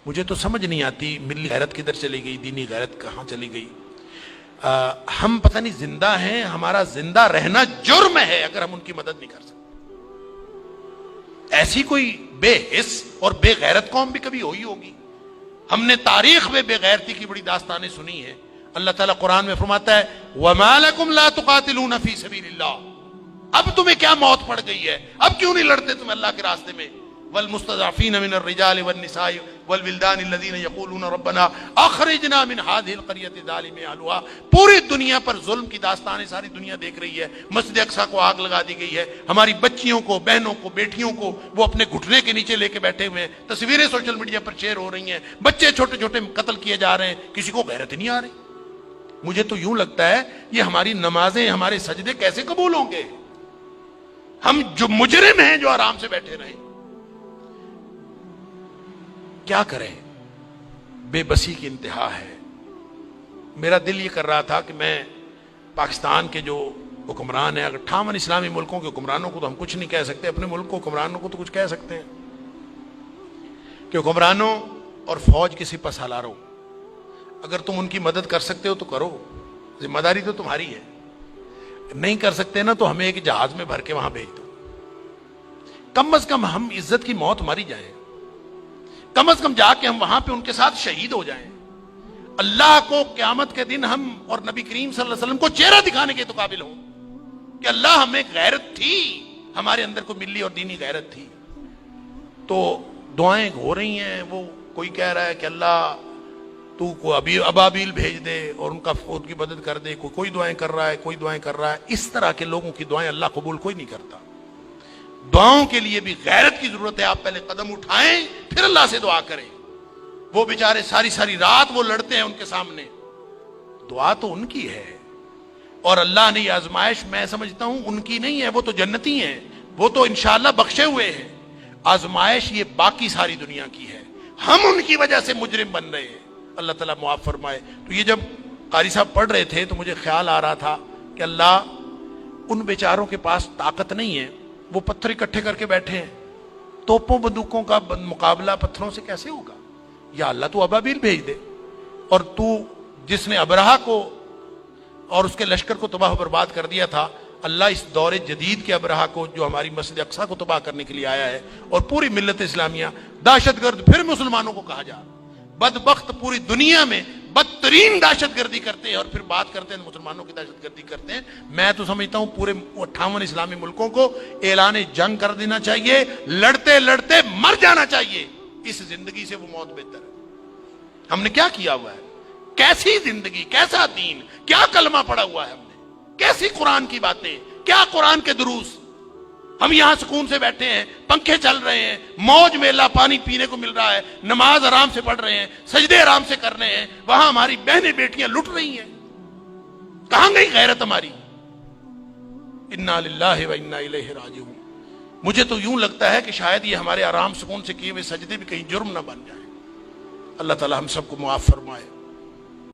مجھے تو سمجھ نہیں آتی ملی غیرت کدھر چلی گئی، دینی غیرت کہاں چلی گئی۔ ہم پتہ نہیں زندہ ہیں، ہمارا زندہ رہنا جرم ہے اگر ہم ان کی مدد نہیں کر سکتے۔ ایسی کوئی بے حس اور بے غیرت قوم بھی کبھی ہوئی ہوگی؟ ہم نے تاریخ میں بے غیرتی کی بڑی داستانیں سنی ہیں۔ اللہ تعالیٰ قرآن میں فرماتا ہے وَمَا لَكُمْ لَا تُقَاتِلُونَ فِي سَبِيلِ اللَّهِ، اب تمہیں کیا موت پڑ گئی ہے، اب کیوں نہیں لڑتے تم اللہ کے راستے میں؟ والمستضعفین من الرجال والنساء والولدان الذین یقولون ربنا اخرجنا من هذه القریۃ الظالم اهلها۔ پوری دنیا پر ظلم کی داستانیں ساری دنیا دیکھ رہی ہے۔ مسجد اقصی کو آگ لگا دی گئی ہے، ہماری بچیوں کو، بہنوں کو، بیٹیوں کو وہ اپنے گھٹنے کے نیچے لے کے بیٹھے ہوئے ہیں، تصویریں سوشل میڈیا پر شیئر ہو رہی ہیں، بچے چھوٹے چھوٹے قتل کیے جا رہے ہیں، کسی کو غیرت نہیں آ رہی۔ مجھے تو یوں لگتا ہے یہ ہماری نمازیں، ہمارے سجدے کیسے قبول ہوں گے؟ ہم جو مجرم ہیں جو آرام سے بیٹھے رہیں، کیا کریں؟ بے بسی کی انتہا ہے۔ میرا دل یہ کر رہا تھا کہ میں پاکستان کے جو حکمران ہیں، اگر 58 اسلامی ملکوں کے حکمرانوں کو تو ہم کچھ نہیں کہہ سکتے، اپنے ملک کو حکمرانوں کو تو کچھ کہہ سکتے ہیں کہ حکمرانوں اور فوج کے سپہ سالاروں، اگر تم ان کی مدد کر سکتے ہو تو کرو، ذمہ داری تو تمہاری ہے۔ نہیں کر سکتے نا تو ہمیں ایک جہاز میں بھر کے وہاں بھیج دو، کم از کم ہم عزت کی موت ماری جائیں، کم از کم جا کے ہم وہاں پہ ان کے ساتھ شہید ہو جائیں، اللہ کو قیامت کے دن ہم اور نبی کریم صلی اللہ علیہ وسلم کو چہرہ دکھانے کے تو قابل ہوں کہ اللہ ہمیں غیرت تھی، ہمارے اندر کو ملی اور دینی غیرت تھی۔ تو دعائیں ہو رہی ہیں، وہ کوئی کہہ رہا ہے کہ اللہ تو کو ابابیل بھیج دے اور ان کی مدد کر دے، کوئی دعائیں کر رہا ہے، کوئی دعائیں کر رہا ہے۔ اس طرح کے لوگوں کی دعائیں اللہ قبول کوئی نہیں کرتا۔ دعاؤں کے لیے بھی غیرت کی ضرورت ہے، آپ پہلے قدم اٹھائیں پھر اللہ سے دعا کریں۔ وہ بیچارے ساری ساری رات وہ لڑتے ہیں ان کے سامنے، دعا تو ان کی ہے، اور اللہ نے یہ آزمائش میں سمجھتا ہوں ان کی نہیں ہے، وہ تو جنتی ہیں، وہ تو انشاءاللہ بخشے ہوئے ہیں۔ آزمائش یہ باقی ساری دنیا کی ہے، ہم ان کی وجہ سے مجرم بن رہے ہیں، اللہ تعالیٰ معاف فرمائے۔ تو یہ جب قاری صاحب پڑھ رہے تھے تو مجھے خیال آ رہا تھا کہ اللہ، ان بیچاروں کے پاس طاقت نہیں ہے، وہ پتھر اکٹھے کر کے بیٹھے ہیں، توپوں بندوقوں کا مقابلہ پتھروں سے کیسے ہوگا؟ یا اللہ تو ابابیل بھیج دے، اور تو جس نے ابرہہ کو اور اس کے لشکر کو تباہ و برباد کر دیا تھا، اللہ اس دور جدید کے ابرہہ کو جو ہماری مسجد اقصی کو تباہ کرنے کے لیے آیا ہے، اور پوری ملت اسلامیہ دہشت گرد پھر مسلمانوں کو کہا جا، بدبخت پوری دنیا میں بدترین دہشت گردی کرتے ہیں اور پھر بات کرتے ہیں مسلمانوں کی دہشت گردی کرتے ہیں۔ میں تو سمجھتا ہوں پورے 58 اسلامی ملکوں کو اعلان جنگ کر دینا چاہیے، لڑتے لڑتے مر جانا چاہیے، اس زندگی سے وہ موت بہتر ہے۔ ہم نے کیا کیا ہوا ہے؟ کیسی زندگی، کیسا دین، کیا کلمہ پڑا ہوا ہے ہم نے، کیسی قرآن کی باتیں، کیا قرآن کے دروس۔ ہم یہاں سکون سے بیٹھے ہیں، پنکھے چل رہے ہیں، موج میلہ پانی پینے کو مل رہا ہے، نماز آرام سے پڑھ رہے ہیں، سجدے آرام سے کر رہے ہیں، وہاں ہماری بہنیں بیٹیاں لٹ رہی ہیں۔ کہاں گئی غیرت ہماری؟ انا للہ و انا الیہ راجعون۔ مجھے تو یوں لگتا ہے کہ شاید یہ ہمارے آرام سکون سے کیے ہوئے سجدے بھی کہیں جرم نہ بن جائیں۔ اللہ تعالی ہم سب کو معاف فرمائے۔